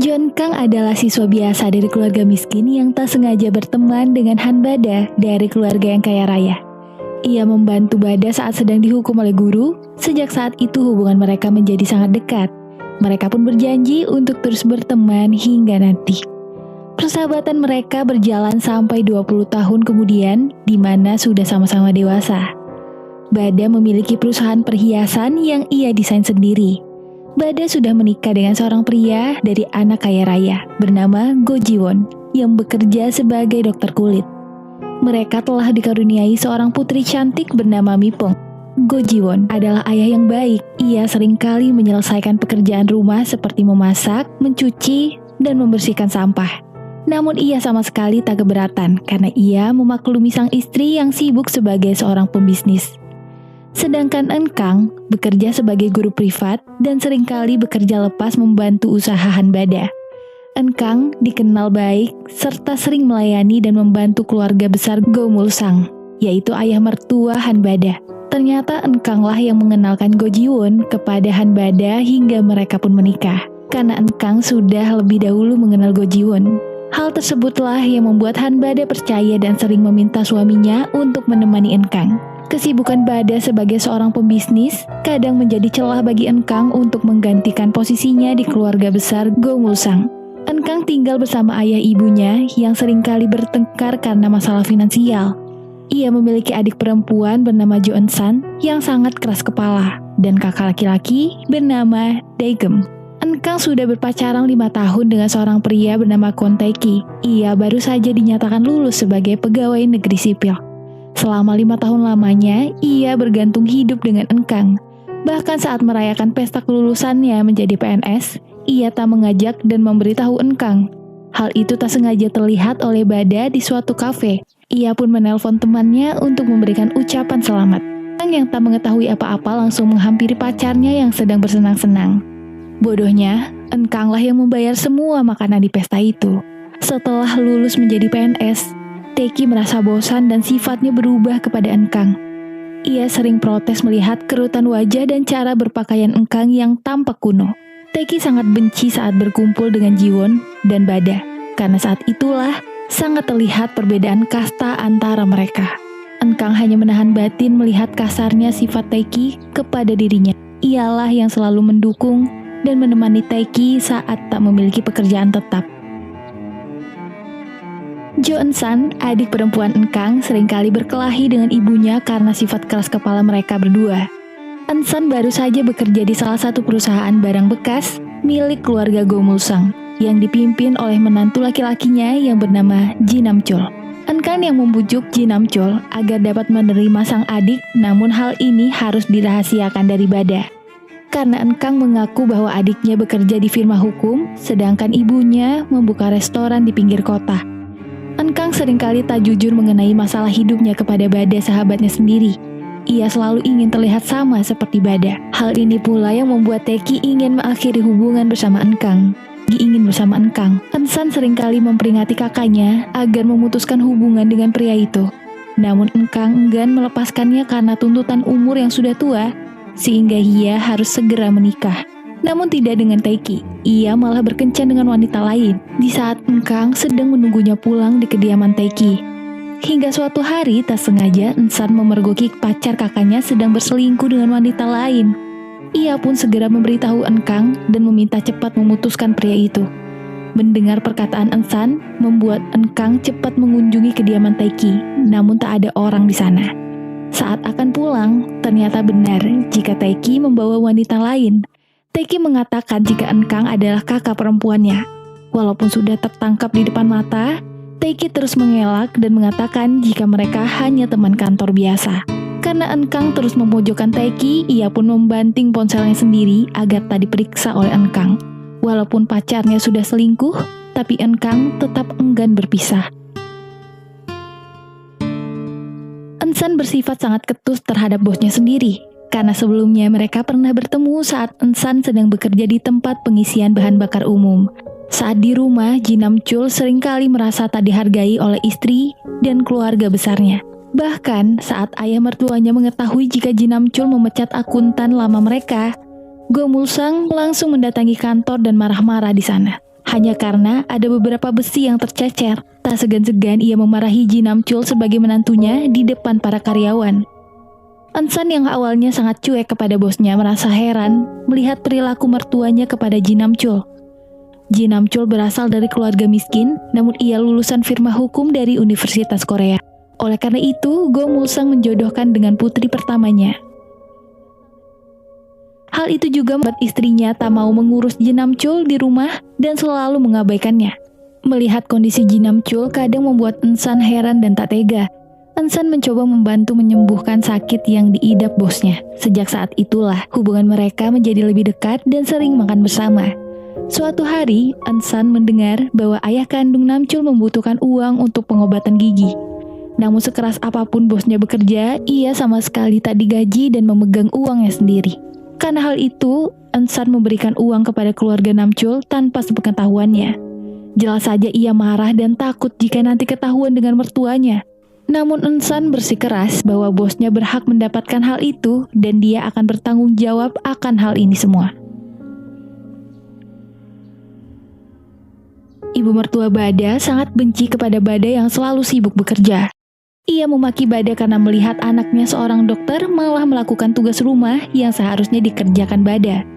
John Kang adalah siswa biasa dari keluarga miskin yang tak sengaja berteman dengan Han Bada dari keluarga yang kaya raya. Ia membantu Bada saat sedang dihukum oleh guru. Sejak saat itu hubungan mereka menjadi sangat dekat. Mereka pun berjanji untuk terus berteman hingga nanti. Persahabatan mereka berjalan sampai 20 tahun kemudian, di mana sudah sama-sama dewasa. Bada memiliki perusahaan perhiasan yang ia desain sendiri. Bada sudah menikah dengan seorang pria dari anak kaya raya bernama Go Ji-won yang bekerja sebagai dokter kulit. Mereka telah dikaruniai seorang putri cantik bernama Mi-pong. Go Ji-won adalah ayah yang baik. Ia seringkali menyelesaikan pekerjaan rumah seperti memasak, mencuci, dan membersihkan sampah. Namun ia sama sekali tak keberatan karena ia memaklumi sang istri yang sibuk sebagai seorang pembisnis. Sedangkan Eun-kang bekerja sebagai guru privat dan seringkali bekerja lepas membantu usaha Han Bada. Eun-kang dikenal baik serta sering melayani dan membantu keluarga besar Go Mul-sang, yaitu ayah mertua Han Bada. Ternyata Eun-kang lah yang mengenalkan Go Ji-won kepada Han Bada hingga mereka pun menikah. Karena Eun-kang sudah lebih dahulu mengenal Go Ji-won. Hal tersebutlah yang membuat Han Bada percaya dan sering meminta suaminya untuk menemani Eun-kang. Kesibukan Bada sebagai seorang pembisnis kadang menjadi celah bagi Eun-kang untuk menggantikan posisinya di keluarga besar Go Mul-sang. Eun-kang tinggal bersama ayah ibunya yang seringkali bertengkar karena masalah finansial. Ia memiliki adik perempuan bernama Jo Eun-san yang sangat keras kepala dan kakak laki-laki bernama Daegum. Eun-kang sudah berpacaran 5 tahun dengan seorang pria bernama Kwon Tae-ki. Ia baru saja dinyatakan lulus sebagai pegawai negeri sipil. Selama 5 tahun lamanya, ia bergantung hidup dengan Eun-kang. Bahkan saat merayakan pesta kelulusannya menjadi PNS, ia tak mengajak dan memberitahu Eun-kang. Hal itu tak sengaja terlihat oleh Bada di suatu kafe. Ia pun menelpon temannya untuk memberikan ucapan selamat. Eun-kang yang tak mengetahui apa-apa langsung menghampiri pacarnya yang sedang bersenang-senang. Bodohnya, Eun-kang lah yang membayar semua makanan di pesta itu. Setelah lulus menjadi PNS, Tae-ki merasa bosan dan sifatnya berubah kepada Eun-kang. Ia sering protes melihat kerutan wajah dan cara berpakaian Eun-kang yang tampak kuno. Tae-ki sangat benci saat berkumpul dengan Ji-won dan Bada, karena saat itulah sangat terlihat perbedaan kasta antara mereka. Eun-kang hanya menahan batin melihat kasarnya sifat Tae-ki kepada dirinya. Ialah yang selalu mendukung dan menemani Tae-ki saat tak memiliki pekerjaan tetap. Jo Eun-san, adik perempuan Eun-kang, seringkali berkelahi dengan ibunya karena sifat keras kepala mereka berdua. Eun-san baru saja bekerja di salah satu perusahaan barang bekas milik keluarga Go Mul-sang yang dipimpin oleh menantu laki-lakinya yang bernama Ji Nam-chul. Eun-kang yang membujuk Ji Nam-chul agar dapat menerima sang adik, namun hal ini harus dirahasiakan dari Bada. Karena Eun-kang mengaku bahwa adiknya bekerja di firma hukum, sedangkan ibunya membuka restoran di pinggir kota. Eun-kang seringkali tak jujur mengenai masalah hidupnya kepada Bada sahabatnya sendiri. Ia selalu ingin terlihat sama seperti Bada. Hal ini pula yang membuat Tae-ki ingin mengakhiri hubungan bersama Eun-kang. Ingin bersama Eun-kang. Eun-san seringkali memperingati kakaknya agar memutuskan hubungan dengan pria itu. Namun Eun-kang enggan melepaskannya karena tuntutan umur yang sudah tua, sehingga ia harus segera menikah. Namun tidak dengan Tae-ki, ia malah berkencan dengan wanita lain di saat Eun-kang sedang menunggunya pulang di kediaman Tae-ki. Hingga suatu hari tak sengaja Eun-san memergoki pacar kakaknya sedang berselingkuh dengan wanita lain. Ia pun segera memberitahu Eun-kang dan meminta cepat memutuskan pria itu. Mendengar perkataan Eun-san membuat Eun-kang cepat mengunjungi kediaman Tae-ki, namun tak ada orang di sana. Saat akan pulang, ternyata benar jika Tae-ki membawa wanita lain. Tae-ki mengatakan jika Eun-kang adalah kakak perempuannya. Walaupun sudah tertangkap di depan mata, Tae-ki terus mengelak dan mengatakan jika mereka hanya teman kantor biasa. Karena Eun-kang terus memojokkan Tae-ki, ia pun membanting ponselnya sendiri agar tak diperiksa oleh Eun-kang. Walaupun pacarnya sudah selingkuh, tapi Eun-kang tetap enggan berpisah. Eun-san bersifat sangat ketus terhadap bosnya sendiri. Karena sebelumnya mereka pernah bertemu saat Eun-san sedang bekerja di tempat pengisian bahan bakar umum. Saat di rumah, Ji Nam-chul seringkali merasa tak dihargai oleh istri dan keluarga besarnya. Bahkan saat ayah mertuanya mengetahui jika Ji Nam-chul memecat akuntan lama mereka, Go Mul-sang langsung mendatangi kantor dan marah-marah di sana. hanya karena ada beberapa besi yang tercecer. Tak segan-segan ia memarahi Ji Namchul sebagai menantunya di depan para karyawan. Ensan yang awalnya sangat cuek kepada bosnya merasa heran melihat perilaku mertuanya kepada Ji Namchul. Ji Namchul berasal dari keluarga miskin, namun ia lulusan firma hukum dari Universitas Korea. Oleh karena itu, Go Mulsang menjodohkan dengan putri pertamanya. Hal itu juga membuat istrinya tak mau mengurus Ji Namchul di rumah dan selalu mengabaikannya. Melihat kondisi Ji Namchul kadang membuat Ensan heran dan tak tega. Ensan mencoba membantu menyembuhkan sakit yang diidap bosnya. Sejak saat itulah hubungan mereka menjadi lebih dekat dan sering makan bersama. Suatu hari, Ensan mendengar bahwa ayah kandung Namchul membutuhkan uang untuk pengobatan gigi. Namun sekeras apapun bosnya bekerja, ia sama sekali tak digaji dan memegang uangnya sendiri. Karena hal itu, Ensan memberikan uang kepada keluarga Namchul tanpa sepengetahuannya. Jelas saja ia marah dan takut jika nanti ketahuan dengan mertuanya. Namun Ensan bersikeras bahwa bosnya berhak mendapatkan hal itu dan dia akan bertanggung jawab akan hal ini semua. Ibu mertua Bada sangat benci kepada Bada yang selalu sibuk bekerja. Ia memaki Bada karena melihat anaknya seorang dokter malah melakukan tugas rumah yang seharusnya dikerjakan Bada.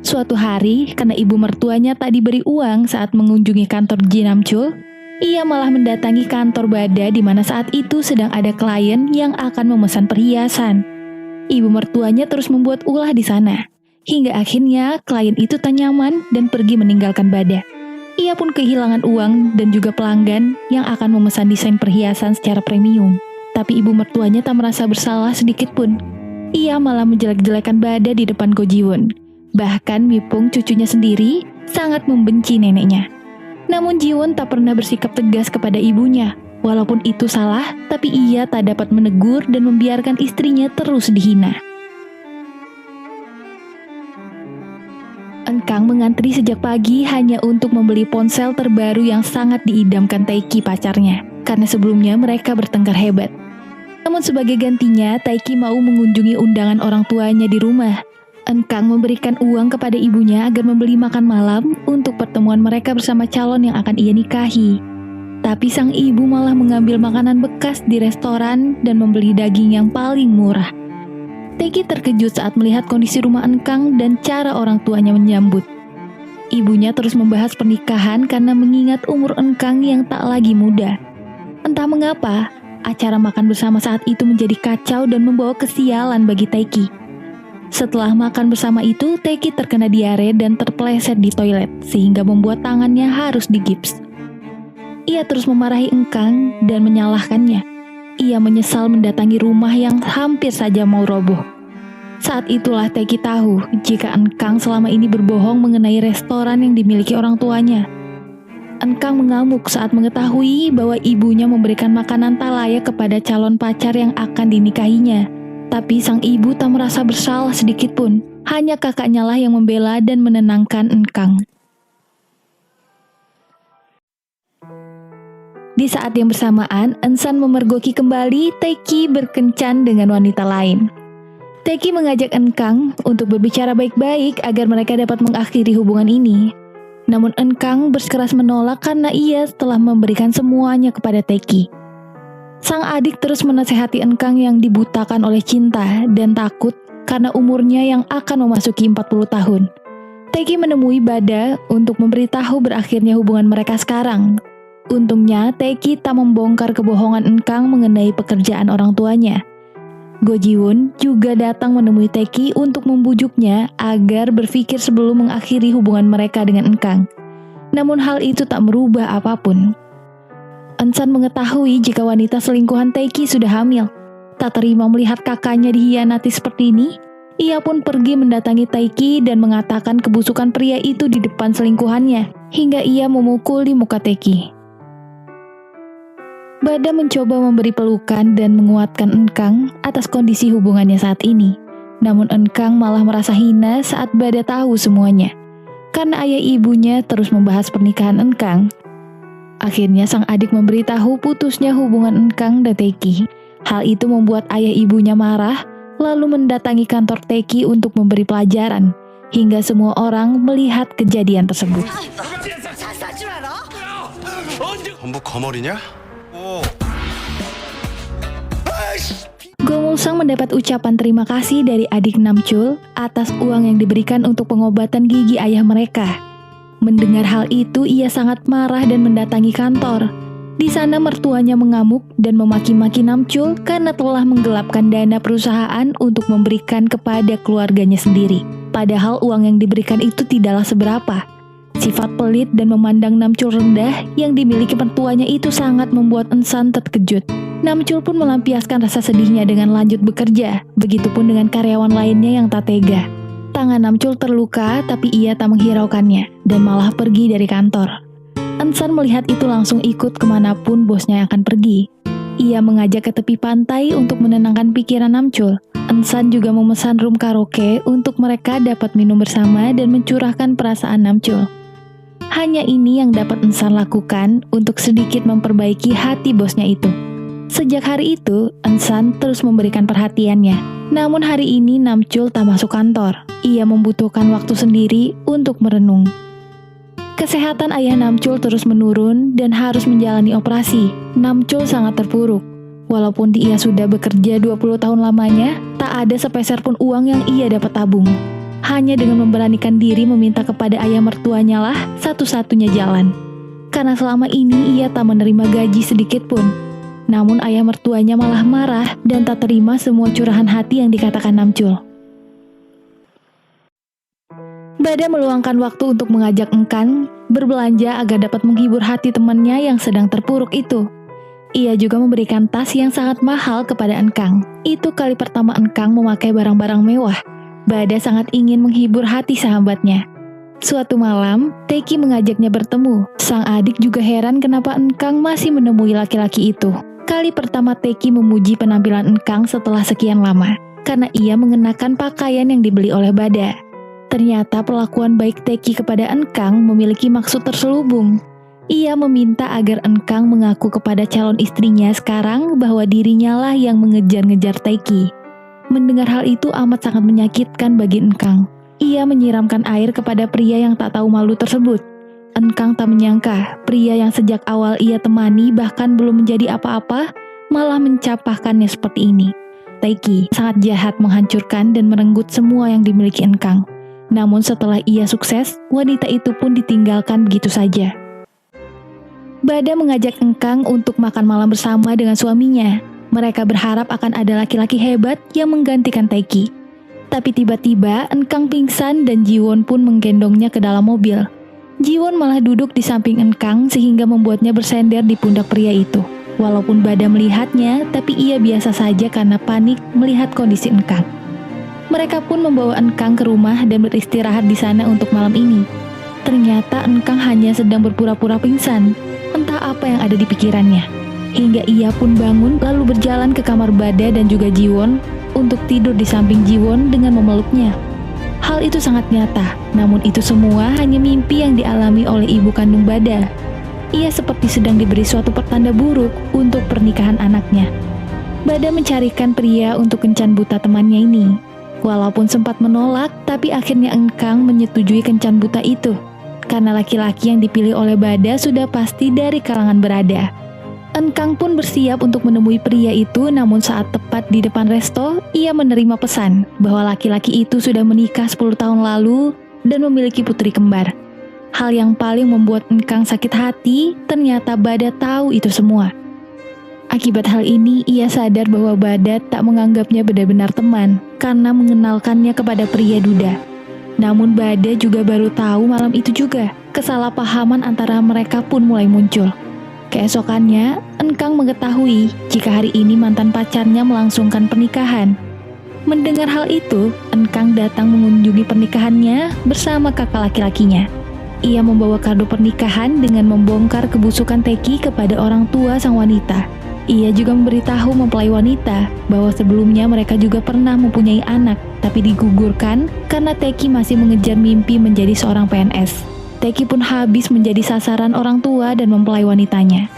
Suatu hari, karena ibu mertuanya tak diberi uang saat mengunjungi kantor Ji Namchul, ia malah mendatangi kantor Bada di mana saat itu sedang ada klien yang akan memesan perhiasan. Ibu mertuanya terus membuat ulah di sana, hingga akhirnya klien itu tak nyaman dan pergi meninggalkan Bada. Ia pun kehilangan uang dan juga pelanggan yang akan memesan desain perhiasan secara premium. Tapi ibu mertuanya tak merasa bersalah sedikit pun. Ia malah menjelek-jelekan Bada di depan Go Ji-won. Bahkan Mipung cucunya sendiri sangat membenci neneknya. Namun Ji-won tak pernah bersikap tegas kepada ibunya. Walaupun itu salah, tapi ia tak dapat menegur dan membiarkan istrinya terus dihina. Engkang mengantri sejak pagi hanya untuk membeli ponsel terbaru yang sangat diidamkan Taeki pacarnya. Karena sebelumnya mereka bertengkar hebat. Namun sebagai gantinya, Taeki mau mengunjungi undangan orang tuanya di rumah. Engkang memberikan uang kepada ibunya agar membeli makan malam untuk pertemuan mereka bersama calon yang akan ia nikahi. Tapi sang ibu malah mengambil makanan bekas di restoran dan membeli daging yang paling murah. Taeki terkejut saat melihat kondisi rumah Engkang dan cara orang tuanya menyambut. Ibunya terus membahas pernikahan karena mengingat umur Engkang yang tak lagi muda. Entah mengapa, acara makan bersama saat itu menjadi kacau dan membawa kesialan bagi Taeki. Setelah makan bersama itu, Taeki terkena diare dan terpeleset di toilet, sehingga membuat tangannya harus digips. Ia terus memarahi Engkang dan menyalahkannya. Ia menyesal mendatangi rumah yang hampir saja mau roboh. Saat itulah Taeki tahu jika Engkang selama ini berbohong mengenai restoran yang dimiliki orang tuanya. Engkang mengamuk saat mengetahui bahwa ibunya memberikan makanan tak layak kepada calon pacar yang akan dinikahinya. Tapi sang ibu tak merasa bersalah sedikit pun. Hanya kakaknya lah yang membela dan menenangkan Engkang. Di saat yang bersamaan, Ensan memergoki kembali Taeki berkencan dengan wanita lain. Taeki mengajak Engkang untuk berbicara baik-baik agar mereka dapat mengakhiri hubungan ini. Namun Engkang bersikeras menolak karena ia telah memberikan semuanya kepada Taeki. Sang adik terus menasehati Engkang yang dibutakan oleh cinta dan takut karena umurnya yang akan memasuki 40 tahun. Taeki menemui Bada untuk memberitahu berakhirnya hubungan mereka sekarang. Untungnya, Taeki tak membongkar kebohongan Engkang mengenai pekerjaan orang tuanya. Go Ji-won juga datang menemui Taeki untuk membujuknya agar berpikir sebelum mengakhiri hubungan mereka dengan Engkang. Namun hal itu tak merubah apapun. Ensan mengetahui jika wanita selingkuhan Taeki sudah hamil. Tak terima melihat kakaknya dihianati seperti ini, ia pun pergi mendatangi Taeki dan mengatakan kebusukan pria itu di depan selingkuhannya, hingga ia memukul di muka Taeki. Bada mencoba memberi pelukan dan menguatkan Engkang atas kondisi hubungannya saat ini. Namun Engkang malah merasa hina saat Bada tahu semuanya. Karena ayah ibunya terus membahas pernikahan Engkang. Akhirnya sang adik memberitahu putusnya hubungan Engkang dan Taeki. Hal itu membuat ayah ibunya marah, lalu mendatangi kantor Taeki untuk memberi pelajaran, hingga semua orang melihat kejadian tersebut. 전부 거머리냐? Gomulsang mendapat ucapan terima kasih dari adik Namchul atas uang yang diberikan untuk pengobatan gigi ayah mereka. Mendengar hal itu, ia sangat marah dan mendatangi kantor. Di sana mertuanya mengamuk dan memaki-maki Namchul karena telah menggelapkan dana perusahaan untuk memberikan kepada keluarganya sendiri. Padahal uang yang diberikan itu tidaklah seberapa. Sifat pelit dan memandang Namchul rendah yang dimiliki mertuanya itu sangat membuat Ensan terkejut. Namchul pun melampiaskan rasa sedihnya dengan lanjut bekerja, begitupun dengan karyawan lainnya yang tak tega. Tangan Namchul terluka tapi ia tak menghiraukannya dan malah pergi dari kantor. Ensan melihat itu langsung ikut kemanapun bosnya akan pergi. Ia mengajak ke tepi pantai untuk menenangkan pikiran Namchul. Ensan juga memesan room karaoke untuk mereka dapat minum bersama dan mencurahkan perasaan Namchul. Hanya ini yang dapat Ensan lakukan untuk sedikit memperbaiki hati bosnya itu. Sejak hari itu, Ensan terus memberikan perhatiannya. Namun hari ini Namchul tak masuk kantor. Ia membutuhkan waktu sendiri untuk merenung. Kesehatan ayah Namchul terus menurun dan harus menjalani operasi. Namchul sangat terpuruk. Walaupun dia sudah bekerja 20 tahun lamanya, tak ada sepeser pun uang yang ia dapat tabung. Hanya dengan memberanikan diri meminta kepada ayah mertuanya lah satu-satunya jalan. Karena selama ini ia tak menerima gaji sedikit pun. Namun ayah mertuanya malah marah dan tak terima semua curahan hati yang dikatakan Namchul. Bada meluangkan waktu untuk mengajak Engkang berbelanja agar dapat menghibur hati temannya yang sedang terpuruk itu. Ia juga memberikan tas yang sangat mahal kepada Engkang. Itu kali pertama Engkang memakai barang-barang mewah. Bada sangat ingin menghibur hati sahabatnya. Suatu malam, Teki mengajaknya bertemu. Sang adik juga heran kenapa Engkang masih menemui laki-laki itu. Kali pertama Teki memuji penampilan Engkang setelah sekian lama, karena ia mengenakan pakaian yang dibeli oleh Bada. Ternyata perlakuan baik Teki kepada Engkang memiliki maksud terselubung. Ia meminta agar Engkang mengaku kepada calon istrinya sekarang bahwa dirinya lah yang mengejar-ngejar Teki. Mendengar hal itu amat sangat menyakitkan bagi Engkang. Ia menyiramkan air kepada pria yang tak tahu malu tersebut. Engkang tak menyangka pria yang sejak awal ia temani bahkan belum menjadi apa-apa malah mencampakkannya seperti ini. Teki sangat jahat menghancurkan dan merenggut semua yang dimiliki Engkang. Namun setelah ia sukses, wanita itu pun ditinggalkan begitu saja. Bada mengajak Engkang untuk makan malam bersama dengan suaminya. Mereka berharap akan ada laki-laki hebat yang menggantikan Teki. Tapi tiba-tiba Engkang pingsan dan Jiwon pun menggendongnya ke dalam mobil. Jiwon malah duduk di samping Engkang sehingga membuatnya bersender di pundak pria itu. Walaupun Bada melihatnya, tapi ia biasa saja karena panik melihat kondisi Engkang. Mereka pun membawa Engkang ke rumah dan beristirahat di sana untuk malam ini. Ternyata Engkang hanya sedang berpura-pura pingsan. Entah apa yang ada di pikirannya. Hingga ia pun bangun lalu berjalan ke kamar Bada dan juga Jiwon untuk tidur di samping Jiwon dengan memeluknya. Hal itu sangat nyata, namun itu semua hanya mimpi yang dialami oleh ibu kandung Bada. Ia seperti sedang diberi suatu pertanda buruk untuk pernikahan anaknya. Bada mencarikan pria untuk kencan buta temannya ini. Walaupun sempat menolak, tapi akhirnya Engkang menyetujui kencan buta itu. Karena laki-laki yang dipilih oleh Bada sudah pasti dari kalangan berada. Engkang pun bersiap untuk menemui pria itu, namun saat tepat di depan resto, ia menerima pesan bahwa laki-laki itu sudah menikah 10 tahun lalu dan memiliki putri kembar. Hal yang paling membuat Engkang sakit hati, ternyata Bada tahu itu semua. Akibat hal ini, ia sadar bahwa Bada tak menganggapnya benar-benar teman karena mengenalkannya kepada pria duda. Namun Bada juga baru tahu malam itu juga, kesalahpahaman antara mereka pun mulai muncul. Keesokannya, Engkang mengetahui jika hari ini mantan pacarnya melangsungkan pernikahan. Mendengar hal itu, Engkang datang mengunjungi pernikahannya bersama kakak laki-lakinya. Ia membawa kado pernikahan dengan membongkar kebusukan Teki kepada orang tua sang wanita. Ia juga memberitahu mempelai wanita bahwa sebelumnya mereka juga pernah mempunyai anak, tapi digugurkan karena Teki masih mengejar mimpi menjadi seorang PNS. Teki pun habis menjadi sasaran orang tua dan mempelai wanitanya.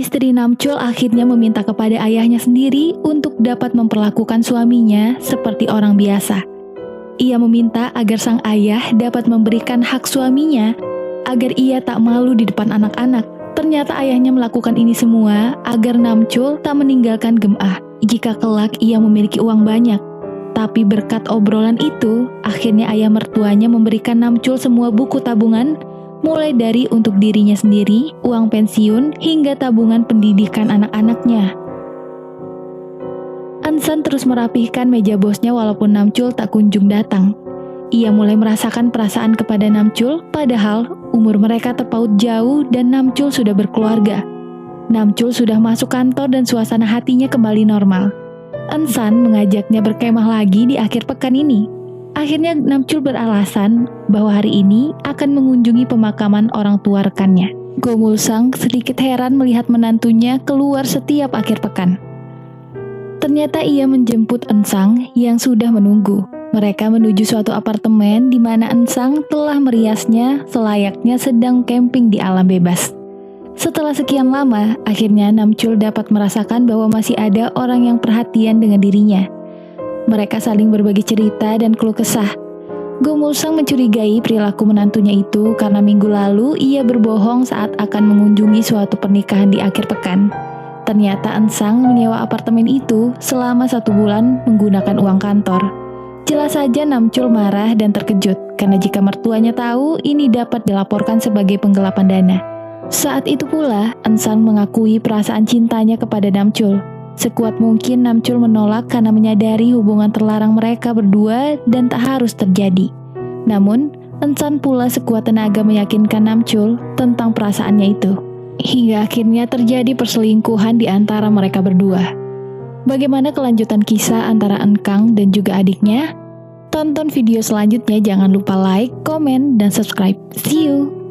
Istri Namcul akhirnya meminta kepada ayahnya sendiri untuk dapat memperlakukan suaminya seperti orang biasa. Ia meminta agar sang ayah dapat memberikan hak suaminya agar ia tak malu di depan anak-anak. Ternyata ayahnya melakukan ini semua agar Namcul tak meninggalkan Gemah jika kelak ia memiliki uang banyak. Tapi berkat obrolan itu, akhirnya ayah mertuanya memberikan Namcul semua buku tabungan, mulai dari untuk dirinya sendiri, uang pensiun, hingga tabungan pendidikan anak-anaknya. Ansan terus merapihkan meja bosnya walaupun Namcul tak kunjung datang. Ia mulai merasakan perasaan kepada Namcul, padahal umur mereka terpaut jauh dan Namcul sudah berkeluarga. Namcul sudah masuk kantor dan suasana hatinya kembali normal. Ansan mengajaknya berkemah lagi di akhir pekan ini. Akhirnya Namcul beralasan bahwa hari ini akan mengunjungi pemakaman orang tua rekannya. Go Mulsang sedikit heran melihat menantunya keluar setiap akhir pekan. Ternyata ia menjemput Ensang yang sudah menunggu. Mereka menuju suatu apartemen di mana Ensang telah meriasnya selayaknya sedang camping di alam bebas. Setelah sekian lama, akhirnya Namcul dapat merasakan bahwa masih ada orang yang perhatian dengan dirinya. Mereka saling berbagi cerita dan keluh kesah. Go Mulsang mencurigai perilaku menantunya itu karena minggu lalu ia berbohong saat akan mengunjungi suatu pernikahan di akhir pekan. Ternyata Ensang menyewa apartemen itu selama 1 bulan menggunakan uang kantor. Jelas saja Namcul marah dan terkejut karena jika mertuanya tahu ini dapat dilaporkan sebagai penggelapan dana. Saat itu pula Ensang mengakui perasaan cintanya kepada Namcul. Sekuat mungkin Namcul menolak karena menyadari hubungan terlarang mereka berdua dan tak harus terjadi. Namun, Ensan pula sekuat tenaga meyakinkan Namcul tentang perasaannya itu. Hingga akhirnya terjadi perselingkuhan di antara mereka berdua. Bagaimana kelanjutan kisah antara Enkang dan juga adiknya? Tonton video selanjutnya, jangan lupa like, komen, dan subscribe. See you!